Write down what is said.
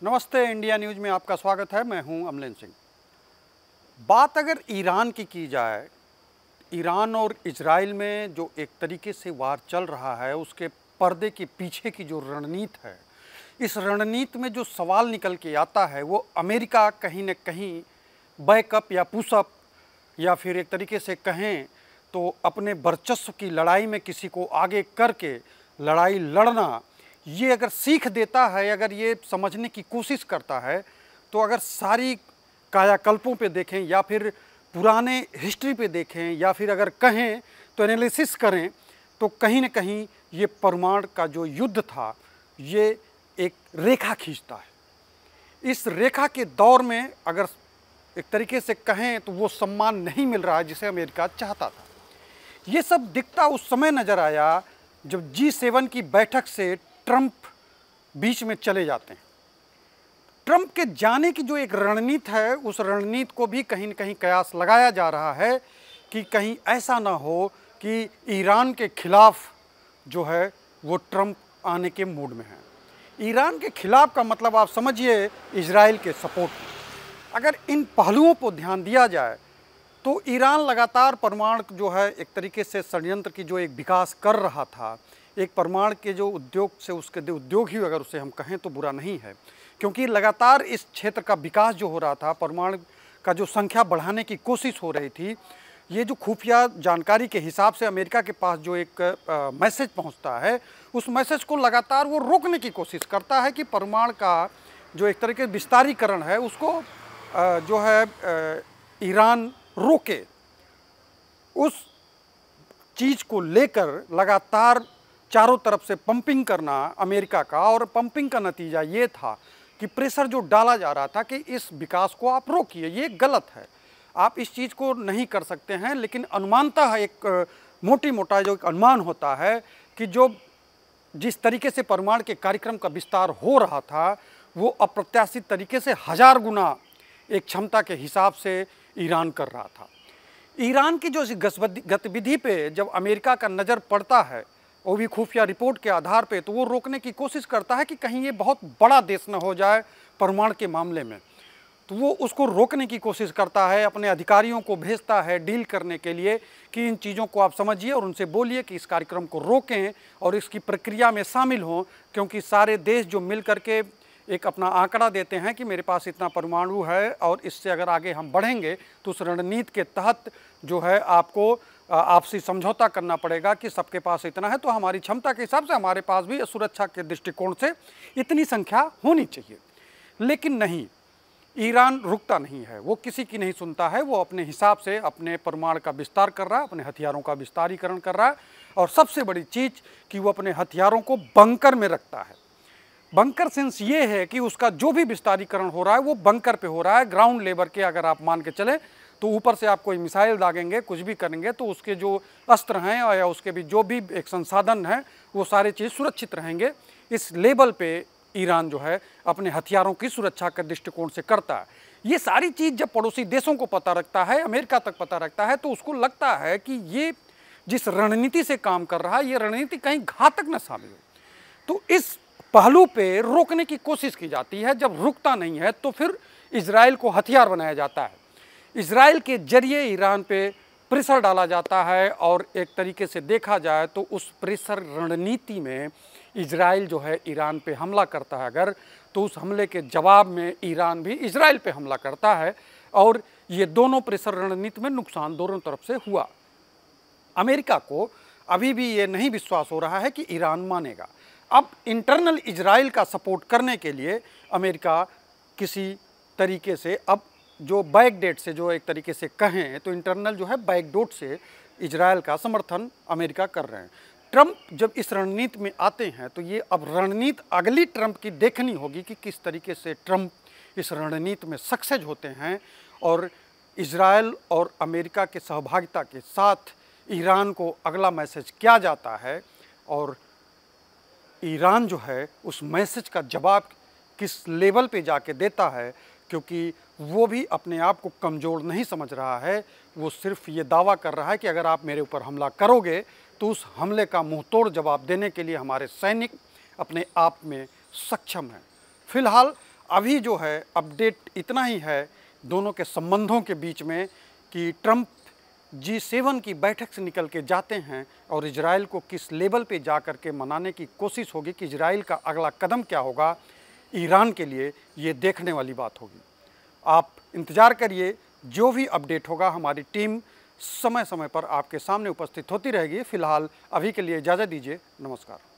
नमस्ते, India news में आपका स्वागत है। मैं हूं अमलेन सिंह। बात अगर ईरान की जाए, ईरान और इजराइल में जो एक तरीके से वार चल रहा है, उसके पर्दे के पीछे की जो रणनीति है, इस रणनीति में जो सवाल निकल के आता है वो अमेरिका कहीं न कहीं बैकअप या पुशअप या फिर एक तरीके से कहें तो अपने वर्चस्व की लड़ाई में किसी को आगे करके लड़ाई लड़ना, ये अगर सीख देता है, अगर ये समझने की कोशिश करता है, तो अगर सारी कायाकल्पों पे देखें या फिर पुराने हिस्ट्री पे देखें या फिर अगर कहें तो एनालिसिस करें, तो कहीं न कहीं ये परमाणु का जो युद्ध था, ये एक रेखा खींचता है। इस रेखा के दौर में अगर एक तरीके से कहें तो वो सम्मान नहीं मिल रहा है जिसे अमेरिका चाहता था। ये सब दिखता उस समय नज़र आया जब G7 की बैठक से ट्रंप बीच में चले जाते हैं। ट्रंप के जाने की जो एक रणनीति है, उस रणनीति को भी कहीं न कहीं कयास लगाया जा रहा है कि कहीं ऐसा ना हो कि ईरान के खिलाफ जो है वो ट्रंप आने के मूड में है। ईरान के खिलाफ का मतलब आप समझिए इजराइल के सपोर्ट में। अगर इन पहलुओं पर ध्यान दिया जाए तो ईरान लगातार परमाणु जो है एक तरीके से षड्यंत्र की जो एक विकास कर रहा था, एक परमाणु के जो उद्योग से उसके उद्योग ही अगर उसे हम कहें तो बुरा नहीं है, क्योंकि लगातार इस क्षेत्र का विकास जो हो रहा था, परमाणु का जो संख्या बढ़ाने की कोशिश हो रही थी, ये जो खुफिया जानकारी के हिसाब से अमेरिका के पास जो एक मैसेज पहुंचता है, उस मैसेज को लगातार वो रोकने की कोशिश करता है कि परमाणु का जो एक तरह के विस्तारीकरण है उसको जो है ईरान रोके। उस चीज़ को लेकर लगातार चारों तरफ से पंपिंग करना अमेरिका का, और पंपिंग का नतीजा ये था कि प्रेशर जो डाला जा रहा था कि इस विकास को आप रोकिए, ये गलत है, आप इस चीज़ को नहीं कर सकते हैं। लेकिन अनुमानतः एक मोटी मोटा जो एक अनुमान होता है कि जो जिस तरीके से परमाणु के कार्यक्रम का विस्तार हो रहा था, वो अप्रत्याशित तरीके से 1000 गुना एक क्षमता के हिसाब से ईरान कर रहा था। ईरान की जो गतिविधि पे जब अमेरिका का नज़र पड़ता है, वो भी खुफिया रिपोर्ट के आधार पे, तो वो रोकने की कोशिश करता है कि कहीं ये बहुत बड़ा देश न हो जाए परमाणु के मामले में। तो वो उसको रोकने की कोशिश करता है, अपने अधिकारियों को भेजता है डील करने के लिए कि इन चीज़ों को आप समझिए और उनसे बोलिए कि इस कार्यक्रम को रोकें और इसकी प्रक्रिया में शामिल हों, क्योंकि सारे देश जो मिल करके एक अपना आंकड़ा देते हैं कि मेरे पास इतना परमाणु है और इससे अगर आगे हम बढ़ेंगे तो उस रणनीति के तहत जो है आपको आपसी समझौता करना पड़ेगा कि सबके पास इतना है, तो हमारी क्षमता के हिसाब से हमारे पास भी सुरक्षा के दृष्टिकोण से इतनी संख्या होनी चाहिए। लेकिन नहीं, ईरान रुकता नहीं है, वो किसी की नहीं सुनता है, वो अपने हिसाब से अपने परमाणु का विस्तार कर रहा है, अपने हथियारों का विस्तारीकरण कर रहा है, और सबसे बड़ी चीज़ कि वो अपने हथियारों को बंकर में रखता है। बंकर सेंस ये है कि उसका जो भी विस्तारीकरण हो रहा है वो बंकर पे हो रहा है, ग्राउंड लेवल के अगर आप मान के चलें तो ऊपर से आप कोई मिसाइल दागेंगे, कुछ भी करेंगे तो उसके जो अस्त्र हैं या उसके भी जो भी एक संसाधन हैं वो सारे चीज़ सुरक्षित रहेंगे। इस लेवल पे ईरान जो है अपने हथियारों की सुरक्षा के दृष्टिकोण से करता है। ये सारी चीज़ जब पड़ोसी देशों को पता रखता है, अमेरिका तक पता रखता है, तो उसको लगता है कि ये जिस रणनीति से काम कर रहा है, ये रणनीति कहीं घातक न साबित हो। तो इस पहलू पे रोकने की कोशिश की जाती है। जब रुकता नहीं है तो फिर इजराइल को हथियार बनाया जाता है, इजराइल के जरिए ईरान पे प्रेशर डाला जाता है, और एक तरीके से देखा जाए तो उस प्रेशर रणनीति में इजराइल जो है ईरान पे हमला करता है अगर, तो उस हमले के जवाब में ईरान भी इजराइल पे हमला करता है, और ये दोनों प्रेशर रणनीति में नुकसान दोनों तरफ से हुआ। अमेरिका को अभी भी ये नहीं विश्वास हो रहा है कि ईरान मानेगा। अब इंटरनल इजराइल का सपोर्ट करने के लिए अमेरिका किसी तरीके से अब जो बैकडेट से जो एक तरीके से कहें तो इंटरनल जो है बैकडोर से इजराइल का समर्थन अमेरिका कर रहे हैं। ट्रंप जब इस रणनीति में आते हैं तो ये अब रणनीति अगली ट्रंप की देखनी होगी कि किस तरीके से ट्रंप इस रणनीति में सक्सेस होते हैं, और इजराइल और अमेरिका के सहभागिता के साथ ईरान को अगला मैसेज क्या जाता है, और ईरान जो है उस मैसेज का जवाब किस लेवल पे जाके देता है, क्योंकि वो भी अपने आप को कमज़ोर नहीं समझ रहा है। वो सिर्फ ये दावा कर रहा है कि अगर आप मेरे ऊपर हमला करोगे तो उस हमले का मुंहतोड़ जवाब देने के लिए हमारे सैनिक अपने आप में सक्षम हैं। फिलहाल अभी जो है अपडेट इतना ही है दोनों के संबंधों के बीच में कि ट्रंप G7 की बैठक से निकल के जाते हैं और इजराइल को किस लेवल पे जा कर के मनाने की कोशिश होगी कि इजराइल का अगला कदम क्या होगा ईरान के लिए, ये देखने वाली बात होगी। आप इंतज़ार करिए, जो भी अपडेट होगा हमारी टीम समय समय पर आपके सामने उपस्थित होती रहेगी। फ़िलहाल अभी के लिए इजाज़त दीजिए, नमस्कार।